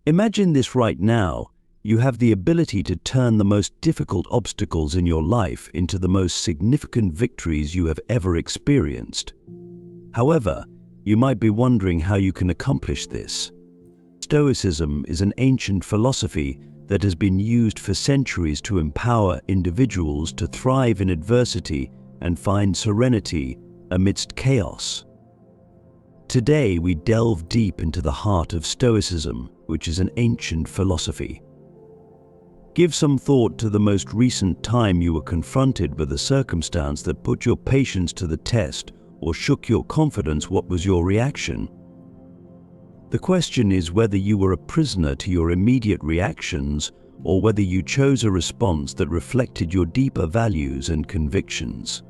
Imagine this right now. You have the ability to turn the most difficult obstacles in your life into the most significant victories you have ever experienced. However, you might be wondering how you can accomplish this. Stoicism is an ancient philosophy that has been used for centuries to empower individuals to thrive in adversity and find serenity amidst chaos. Today, we delve deep into the heart of Stoicism, which is an ancient philosophy. Give some thought to the most recent time you were confronted with a circumstance that put your patience to the test or shook your confidence. What was your reaction? The question is whether you were a prisoner to your immediate reactions or whether you chose a response that reflected your deeper values and convictions.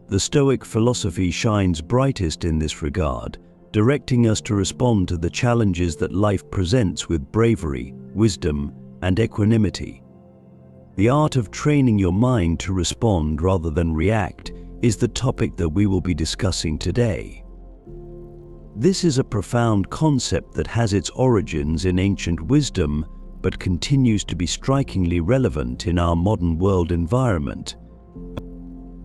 The Stoic philosophy shines brightest in this regard, directing us to respond to the challenges that life presents with bravery, wisdom, and equanimity. The art of training your mind to respond rather than react is the topic that we will be discussing today. This is a profound concept that has its origins in ancient wisdom, but continues to be strikingly relevant in our modern world environment.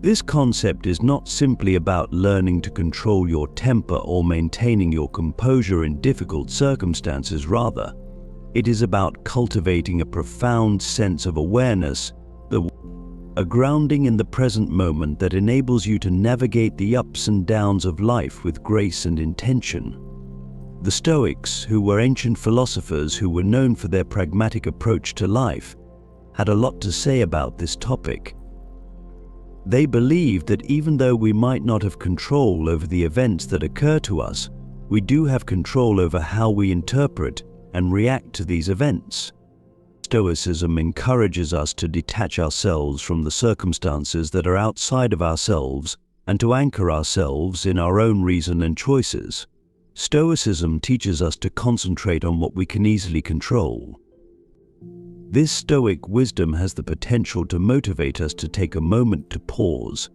This concept is not simply about learning to control your temper or maintaining your composure in difficult circumstances. Rather, it is about cultivating a profound sense of awareness, a grounding in the present moment that enables you to navigate the ups and downs of life with grace and intention. The Stoics, who were ancient philosophers who were known for their pragmatic approach to life, had a lot to say about this topic. They believed that even though we might not have control over the events that occur to us, we do have control over how we interpret and react to these events. Stoicism encourages us to detach ourselves from the circumstances that are outside of ourselves and to anchor ourselves in our own reason and choices. Stoicism teaches us to concentrate on what we can easily control. This Stoic wisdom has the potential to motivate us to take a moment to pause,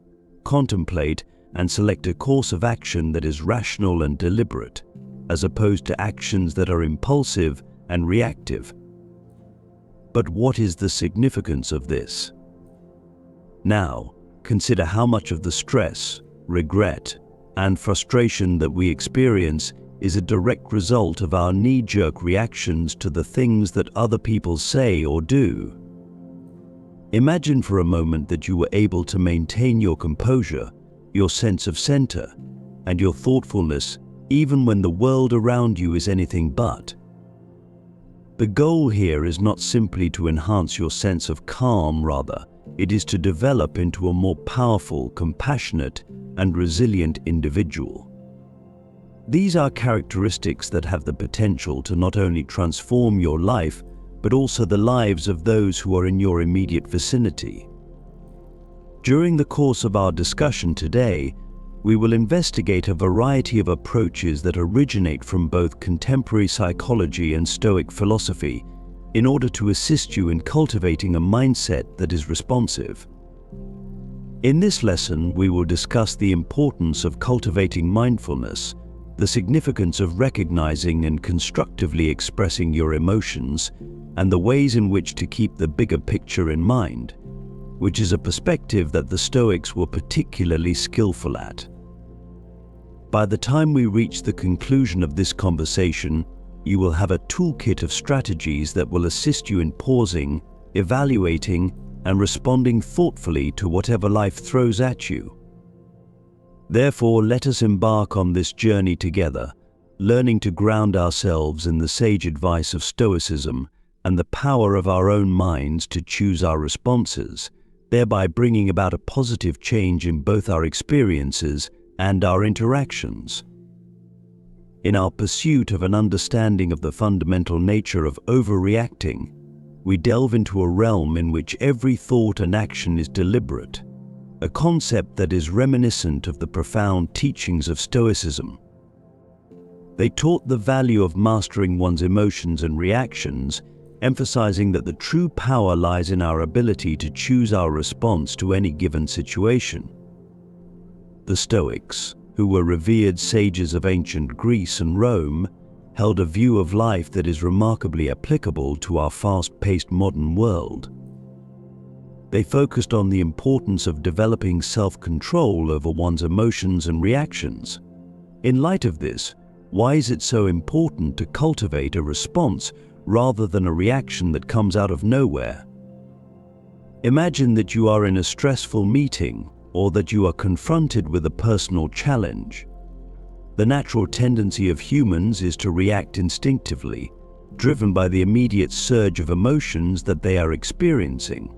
contemplate, and select a course of action that is rational and deliberate, as opposed to actions that are impulsive and reactive. But what is the significance of this? Now, consider how much of the stress, regret, and frustration that we experience is a direct result of our knee-jerk reactions to the things that other people say or do. Imagine for a moment that you were able to maintain your composure, your sense of center, and your thoughtfulness even when the world around you is anything but. The goal here is not simply to enhance your sense of calm, rather, it is to develop into a more powerful, compassionate, and resilient individual. These are characteristics that have the potential to not only transform your life, but also the lives of those who are in your immediate vicinity. During the course of our discussion today, we will investigate a variety of approaches that originate from both contemporary psychology and Stoic philosophy in order to assist you in cultivating a mindset that is responsive. In this lesson, we will discuss the importance of cultivating mindfulness, the significance of recognizing and constructively expressing your emotions, and the ways in which to keep the bigger picture in mind, which is a perspective that the Stoics were particularly skillful at. By the time we reach the conclusion of this conversation, you will have a toolkit of strategies that will assist you in pausing, evaluating, and responding thoughtfully to whatever life throws at you. Therefore, let us embark on this journey together, learning to ground ourselves in the sage advice of Stoicism and the power of our own minds to choose our responses, thereby bringing about a positive change in both our experiences and our interactions. In our pursuit of an understanding of the fundamental nature of overreacting, we delve into a realm in which every thought and action is deliberate, a concept that is reminiscent of the profound teachings of Stoicism. They taught the value of mastering one's emotions and reactions, emphasizing that the true power lies in our ability to choose our response to any given situation. The Stoics, who were revered sages of ancient Greece and Rome, held a view of life that is remarkably applicable to our fast-paced modern world. They focused on the importance of developing self-control over one's emotions and reactions. In light of this, why is it so important to cultivate a response rather than a reaction that comes out of nowhere? Imagine that you are in a stressful meeting or that you are confronted with a personal challenge. The natural tendency of humans is to react instinctively, driven by the immediate surge of emotions that they are experiencing.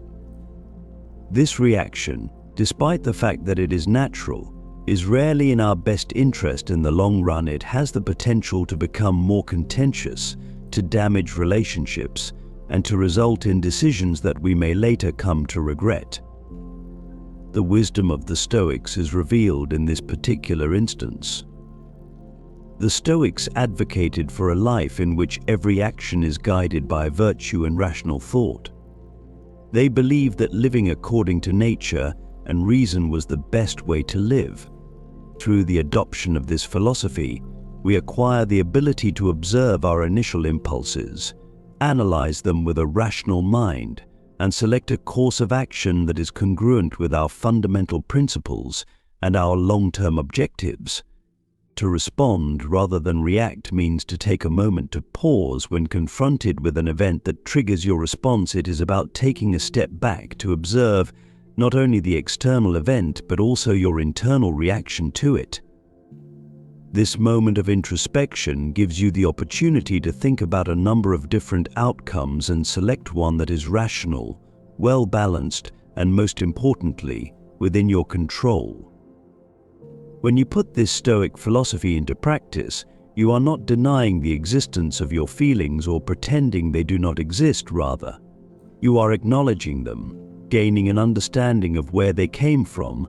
This reaction, despite the fact that it is natural, is rarely in our best interest. In the long run, it has the potential to become more contentious, to damage relationships, and to result in decisions that we may later come to regret. The wisdom of the Stoics is revealed in this particular instance. The Stoics advocated for a life in which every action is guided by virtue and rational thought. They believed that living according to nature and reason was the best way to live. Through the adoption of this philosophy, we acquire the ability to observe our initial impulses, analyze them with a rational mind, and select a course of action that is congruent with our fundamental principles and our long-term objectives. To respond rather than react means to take a moment to pause when confronted with an event that triggers your response. It is about taking a step back to observe not only the external event but also your internal reaction to it. This moment of introspection gives you the opportunity to think about a number of different outcomes and select one that is rational, well-balanced, and most importantly, within your control. When you put this Stoic philosophy into practice, you are not denying the existence of your feelings or pretending they do not exist. Rather, you are acknowledging them, gaining an understanding of where they came from,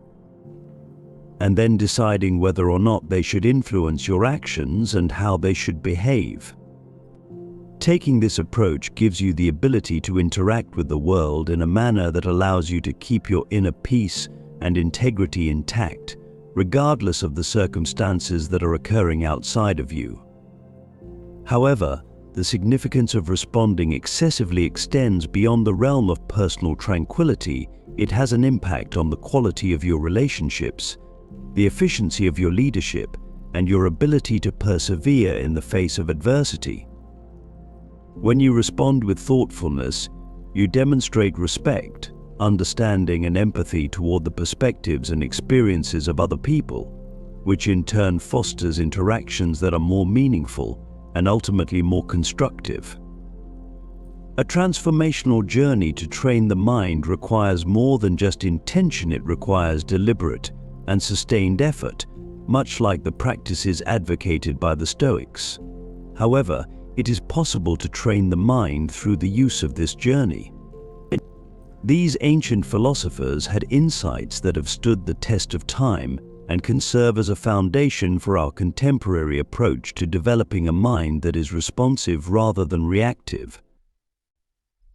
and then deciding whether or not they should influence your actions and how they should behave. Taking this approach gives you the ability to interact with the world in a manner that allows you to keep your inner peace and integrity intact, regardless of the circumstances that are occurring outside of you. However, the significance of responding excessively extends beyond the realm of personal tranquility. It has an impact on the quality of your relationships, the efficiency of your leadership, and your ability to persevere in the face of adversity. When you respond with thoughtfulness, you demonstrate respect, understanding, and empathy toward the perspectives and experiences of other people, which in turn fosters interactions that are more meaningful and ultimately more constructive. A transformational journey to train the mind requires more than just intention. It requires deliberate and sustained effort, much like the practices advocated by the Stoics. However, it is possible to train the mind through the use of this journey. These ancient philosophers had insights that have stood the test of time and can serve as a foundation for our contemporary approach to developing a mind that is responsive rather than reactive.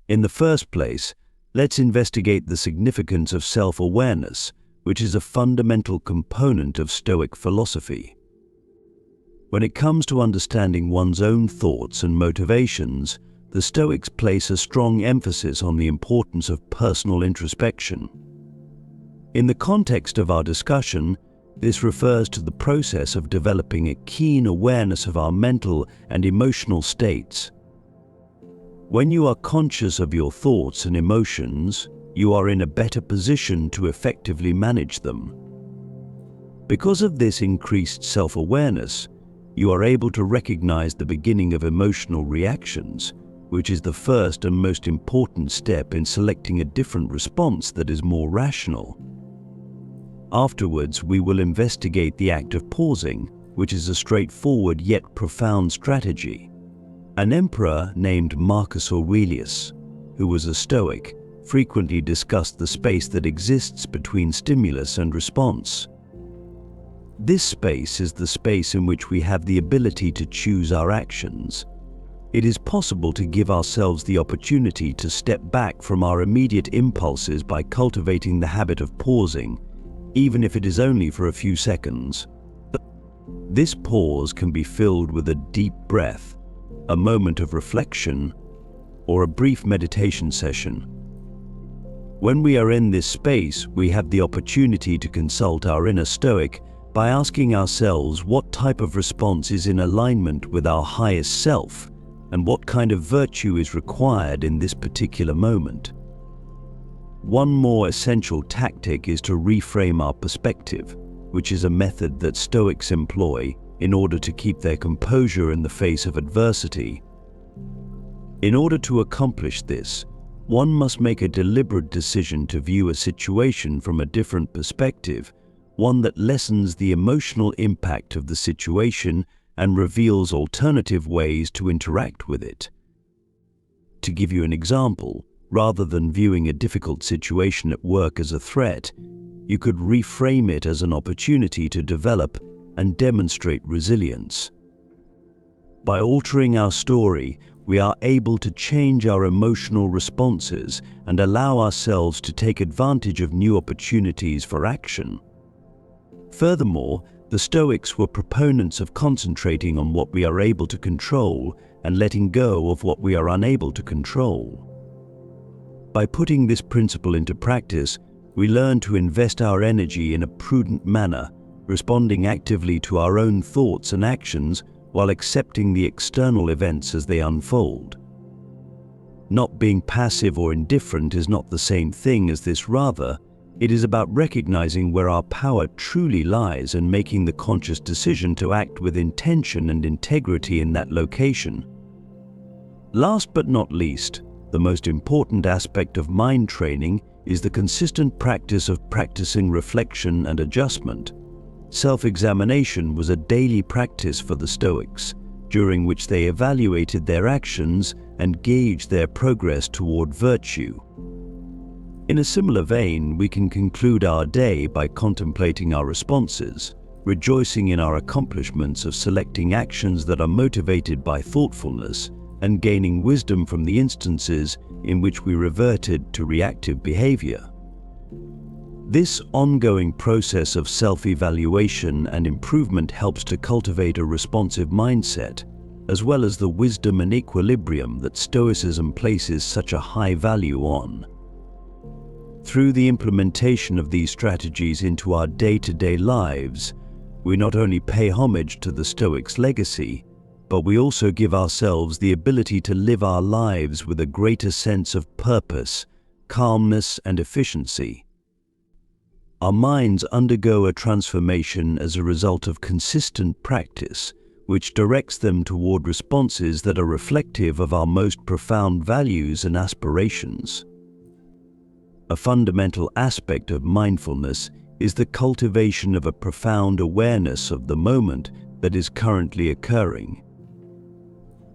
In the first place, let's investigate the significance of self-awareness, which is a fundamental component of Stoic philosophy. When it comes to understanding one's own thoughts and motivations, the Stoics place a strong emphasis on the importance of personal introspection. In the context of our discussion, this refers to the process of developing a keen awareness of our mental and emotional states. When you are conscious of your thoughts and emotions, you are in a better position to effectively manage them. Because of this increased self-awareness, you are able to recognize the beginning of emotional reactions, which is the first and most important step in selecting a different response that is more rational. Afterwards, we will investigate the act of pausing, which is a straightforward yet profound strategy. An emperor named Marcus Aurelius, who was a Stoic, frequently discussed the space that exists between stimulus and response. This space is the space in which we have the ability to choose our actions. It is possible to give ourselves the opportunity to step back from our immediate impulses by cultivating the habit of pausing, even if it is only for a few seconds. This pause can be filled with a deep breath, a moment of reflection, or a brief meditation session. When we are in this space, we have the opportunity to consult our inner Stoic by asking ourselves what type of response is in alignment with our highest self and what kind of virtue is required in this particular moment. One more essential tactic is to reframe our perspective, which is a method that Stoics employ in order to keep their composure in the face of adversity. In order to accomplish this, one must make a deliberate decision to view a situation from a different perspective, one that lessens the emotional impact of the situation and reveals alternative ways to interact with it. To give you an example, rather than viewing a difficult situation at work as a threat, you could reframe it as an opportunity to develop and demonstrate resilience. By altering our story, we are able to change our emotional responses and allow ourselves to take advantage of new opportunities for action. Furthermore, the Stoics were proponents of concentrating on what we are able to control and letting go of what we are unable to control. By putting this principle into practice, we learn to invest our energy in a prudent manner, responding actively to our own thoughts and actions while accepting the external events as they unfold. Not being passive or indifferent is not the same thing as this. Rather, it is about recognizing where our power truly lies and making the conscious decision to act with intention and integrity in that location. Last but not least, the most important aspect of mind training is the consistent practice of practicing reflection and adjustment. Self-examination was a daily practice for the Stoics, during which they evaluated their actions and gauged their progress toward virtue. In a similar vein, we can conclude our day by contemplating our responses, rejoicing in our accomplishments of selecting actions that are motivated by thoughtfulness, and gaining wisdom from the instances in which we reverted to reactive behavior. This ongoing process of self-evaluation and improvement helps to cultivate a responsive mindset, as well as the wisdom and equilibrium that Stoicism places such a high value on. Through the implementation of these strategies into our day-to-day lives, we not only pay homage to the Stoics' legacy, but we also give ourselves the ability to live our lives with a greater sense of purpose, calmness, and efficiency. Our minds undergo a transformation as a result of consistent practice, which directs them toward responses that are reflective of our most profound values and aspirations. A fundamental aspect of mindfulness is the cultivation of a profound awareness of the moment that is currently occurring.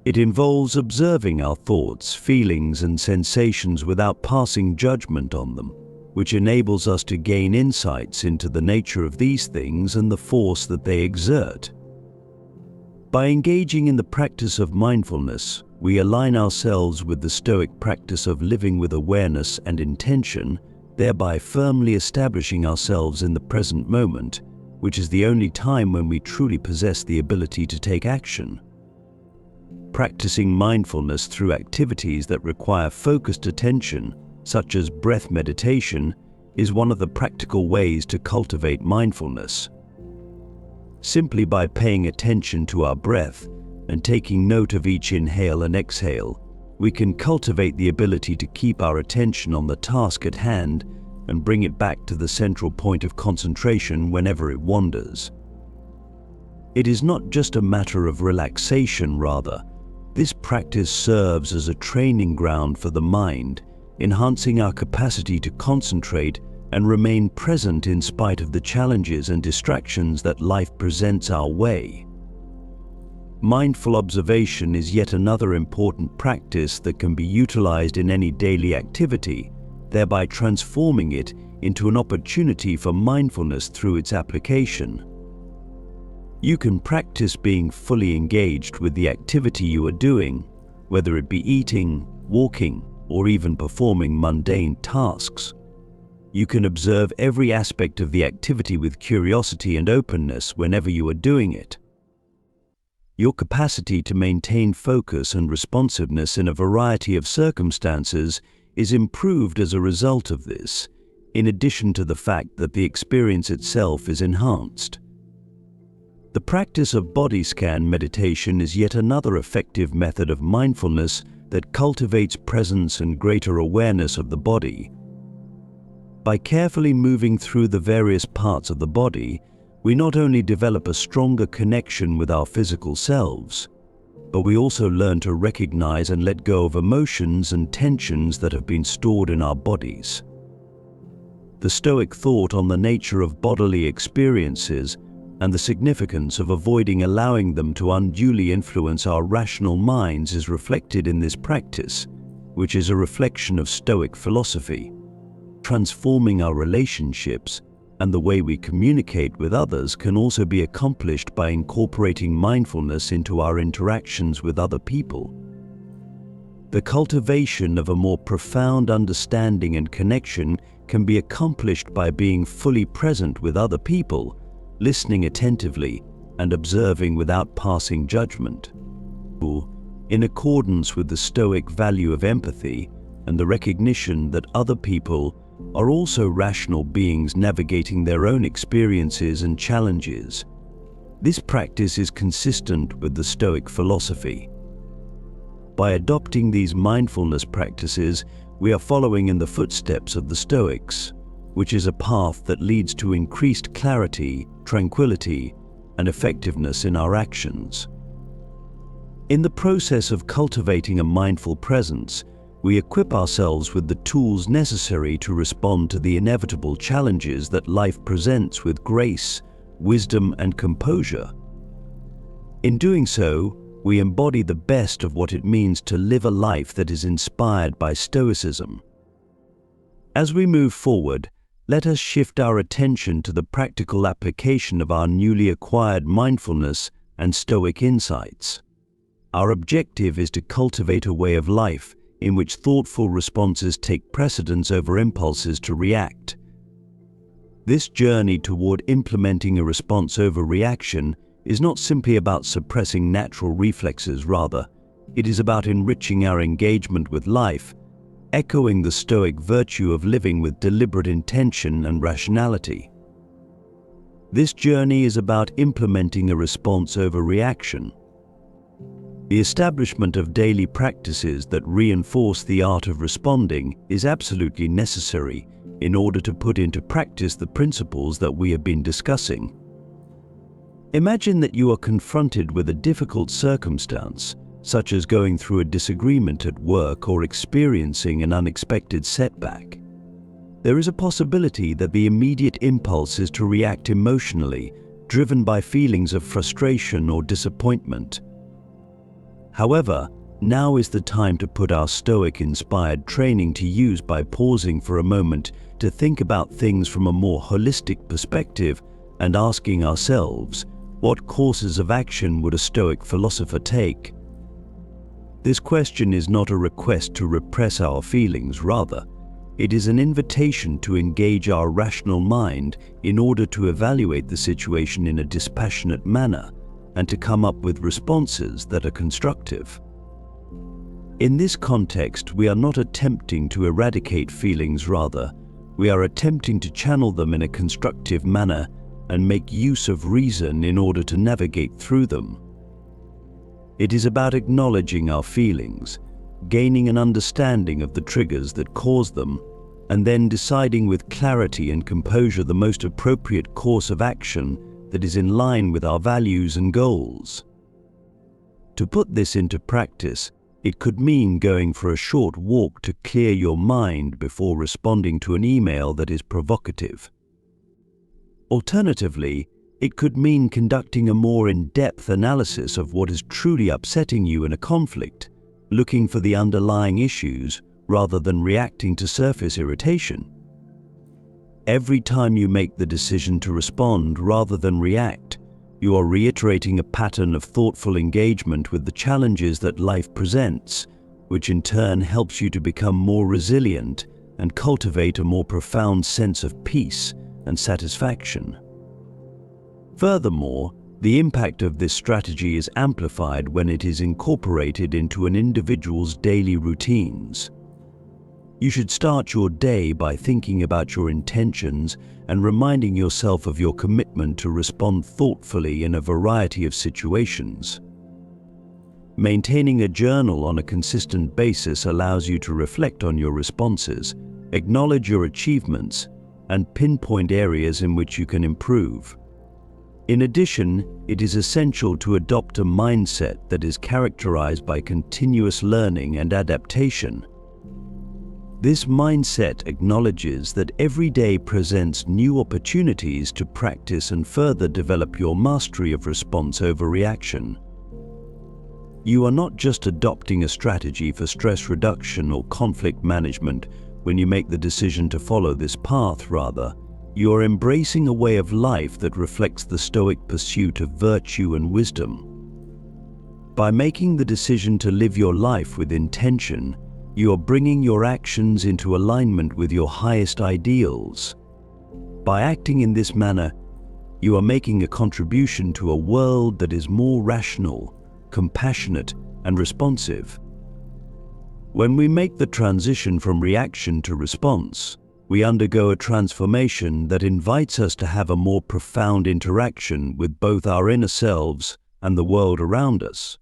It involves observing our thoughts, feelings, and sensations without passing judgment on them, which enables us to gain insights into the nature of these things and the force that they exert. By engaging in the practice of mindfulness, we align ourselves with the Stoic practice of living with awareness and intention, thereby firmly establishing ourselves in the present moment, which is the only time when we truly possess the ability to take action. Practicing mindfulness through activities that require focused attention, such as breath meditation, is one of the practical ways to cultivate mindfulness. Simply by paying attention to our breath and taking note of each inhale and exhale, we can cultivate the ability to keep our attention on the task at hand and bring it back to the central point of concentration whenever it wanders. It is not just a matter of relaxation, rather. This practice serves as a training ground for the mind, enhancing our capacity to concentrate and remain present in spite of the challenges and distractions that life presents our way. Mindful observation is yet another important practice that can be utilized in any daily activity, thereby transforming it into an opportunity for mindfulness through its application. You can practice being fully engaged with the activity you are doing, whether it be eating, walking, or even performing mundane tasks. You can observe every aspect of the activity with curiosity and openness whenever you are doing it. Your capacity to maintain focus and responsiveness in a variety of circumstances is improved as a result of this, in addition to the fact that the experience itself is enhanced. The practice of body scan meditation is yet another effective method of mindfulness that cultivates presence and greater awareness of the body. By carefully moving through the various parts of the body, we not only develop a stronger connection with our physical selves, but we also learn to recognize and let go of emotions and tensions that have been stored in our bodies. The Stoic thought on the nature of bodily experiences and the significance of avoiding allowing them to unduly influence our rational minds is reflected in this practice, which is a reflection of Stoic philosophy. Transforming our relationships and the way we communicate with others can also be accomplished by incorporating mindfulness into our interactions with other people. The cultivation of a more profound understanding and connection can be accomplished by being fully present with other people, listening attentively, and observing without passing judgment. In accordance with the Stoic value of empathy and the recognition that other people are also rational beings navigating their own experiences and challenges, this practice is consistent with the Stoic philosophy. By adopting these mindfulness practices, we are following in the footsteps of the Stoics, which is a path that leads to increased clarity, tranquility, and effectiveness in our actions. In the process of cultivating a mindful presence, we equip ourselves with the tools necessary to respond to the inevitable challenges that life presents with grace, wisdom, and composure. In doing so, we embody the best of what it means to live a life that is inspired by Stoicism. As we move forward, let us shift our attention to the practical application of our newly acquired mindfulness and Stoic insights. Our objective is to cultivate a way of life in which thoughtful responses take precedence over impulses to react. This journey toward implementing a response over reaction is not simply about suppressing natural reflexes, rather, it is about enriching our engagement with life, echoing the Stoic virtue of living with deliberate intention and rationality. This journey is about implementing a response over reaction. The establishment of daily practices that reinforce the art of responding is absolutely necessary in order to put into practice the principles that we have been discussing. Imagine that you are confronted with a difficult circumstance, such as going through a disagreement at work or experiencing an unexpected setback. There is a possibility that the immediate impulse is to react emotionally, driven by feelings of frustration or disappointment. However, now is the time to put our Stoic-inspired training to use by pausing for a moment to think about things from a more holistic perspective and asking ourselves, what courses of action would a Stoic philosopher take? This question is not a request to repress our feelings, rather, it is an invitation to engage our rational mind in order to evaluate the situation in a dispassionate manner and to come up with responses that are constructive. In this context, we are not attempting to eradicate feelings, rather, we are attempting to channel them in a constructive manner and make use of reason in order to navigate through them. It is about acknowledging our feelings, gaining an understanding of the triggers that cause them, and then deciding with clarity and composure the most appropriate course of action that is in line with our values and goals. To put this into practice, it could mean going for a short walk to clear your mind before responding to an email that is provocative. Alternatively, it could mean conducting a more in-depth analysis of what is truly upsetting you in a conflict, looking for the underlying issues rather than reacting to surface irritation. Every time you make the decision to respond rather than react, you are reiterating a pattern of thoughtful engagement with the challenges that life presents, which in turn helps you to become more resilient and cultivate a more profound sense of peace and satisfaction. Furthermore, The impact of this strategy is amplified when it is incorporated into an individual's daily routines. You should start your day by thinking about your intentions and reminding yourself of your commitment to respond thoughtfully in a variety of situations. Maintaining a journal on a consistent basis allows you to reflect on your responses, acknowledge your achievements, and pinpoint areas in which you can improve. In addition, it is essential to adopt a mindset that is characterized by continuous learning and adaptation. This mindset acknowledges that every day presents new opportunities to practice and further develop your mastery of response over reaction. You are not just adopting a strategy for stress reduction or conflict management when you make the decision to follow this path. Rather, you are embracing a way of life that reflects the Stoic pursuit of virtue and wisdom. By making the decision to live your life with intention, you are bringing your actions into alignment with your highest ideals. By acting in this manner, you are making a contribution to a world that is more rational, compassionate, and responsive. When we make the transition from reaction to response, we undergo a transformation that invites us to have a more profound interaction with both our inner selves and the world around us.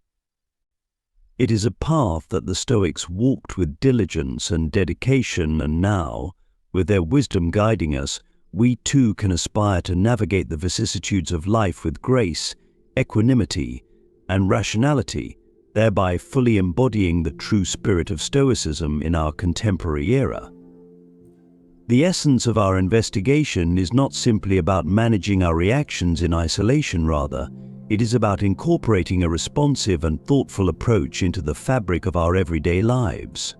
It is a path that the Stoics walked with diligence and dedication, and now, with their wisdom guiding us, we too can aspire to navigate the vicissitudes of life with grace, equanimity, and rationality, thereby fully embodying the true spirit of Stoicism in our contemporary era. The essence of our investigation is not simply about managing our reactions in isolation. Rather, it is about incorporating a responsive and thoughtful approach into the fabric of our everyday lives.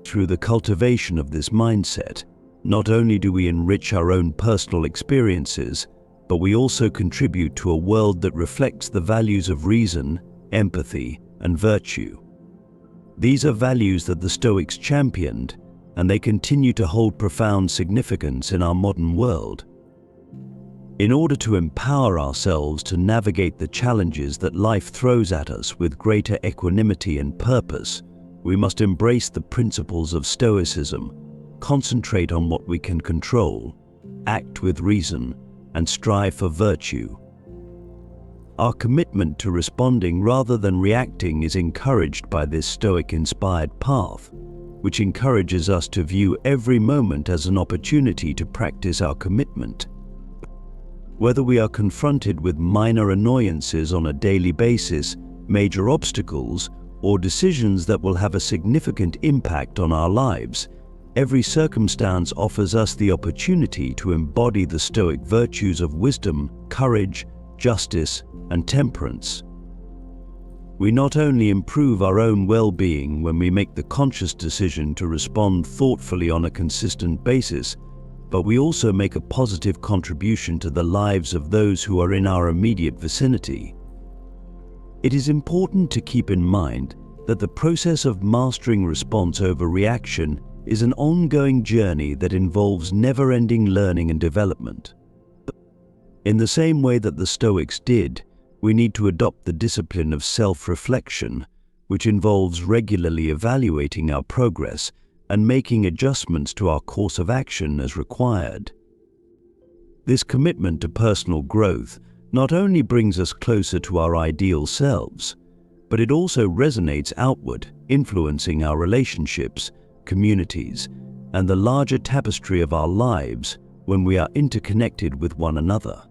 Through the cultivation of this mindset, not only do we enrich our own personal experiences, but we also contribute to a world that reflects the values of reason, empathy, and virtue. These are values that the Stoics championed, and they continue to hold profound significance in our modern world. In order to empower ourselves to navigate the challenges that life throws at us with greater equanimity and purpose, we must embrace the principles of Stoicism, concentrate on what we can control, act with reason, and strive for virtue. Our commitment to responding rather than reacting is encouraged by this Stoic-inspired path, which encourages us to view every moment as an opportunity to practice our commitment. Whether we are confronted with minor annoyances on a daily basis, major obstacles, or decisions that will have a significant impact on our lives, every circumstance offers us the opportunity to embody the Stoic virtues of wisdom, courage, justice, and temperance. We not only improve our own well-being when we make the conscious decision to respond thoughtfully on a consistent basis, but we also make a positive contribution to the lives of those who are in our immediate vicinity. It is important to keep in mind that the process of mastering response over reaction is an ongoing journey that involves never-ending learning and development. In the same way that the Stoics did, we need to adopt the discipline of self-reflection, which involves regularly evaluating our progress and making adjustments to our course of action as required. This commitment to personal growth not only brings us closer to our ideal selves, but it also resonates outward, influencing our relationships, communities, and the larger tapestry of our lives when we are interconnected with one another.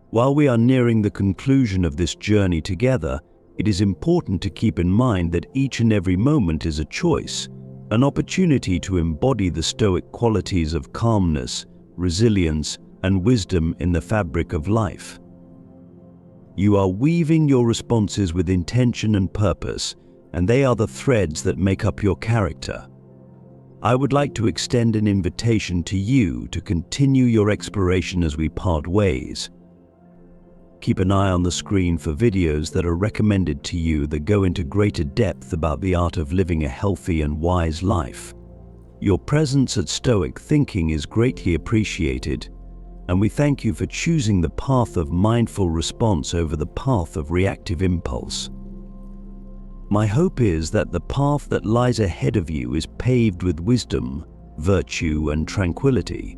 While we are nearing the conclusion of this journey together, it is important to keep in mind that each and every moment is a choice, an opportunity to embody the Stoic qualities of calmness, resilience, and wisdom in the fabric of life. You are weaving your responses with intention and purpose, and they are the threads that make up your character. I would like to extend an invitation to you to continue your exploration as we part ways. Keep an eye on the screen for videos that are recommended to you that go into greater depth about the art of living a healthy and wise life. Your presence at Stoic Thinking is greatly appreciated. and we thank you for choosing the path of mindful response over the path of reactive impulse. My hope is that the path that lies ahead of you is paved with wisdom, virtue, and tranquility,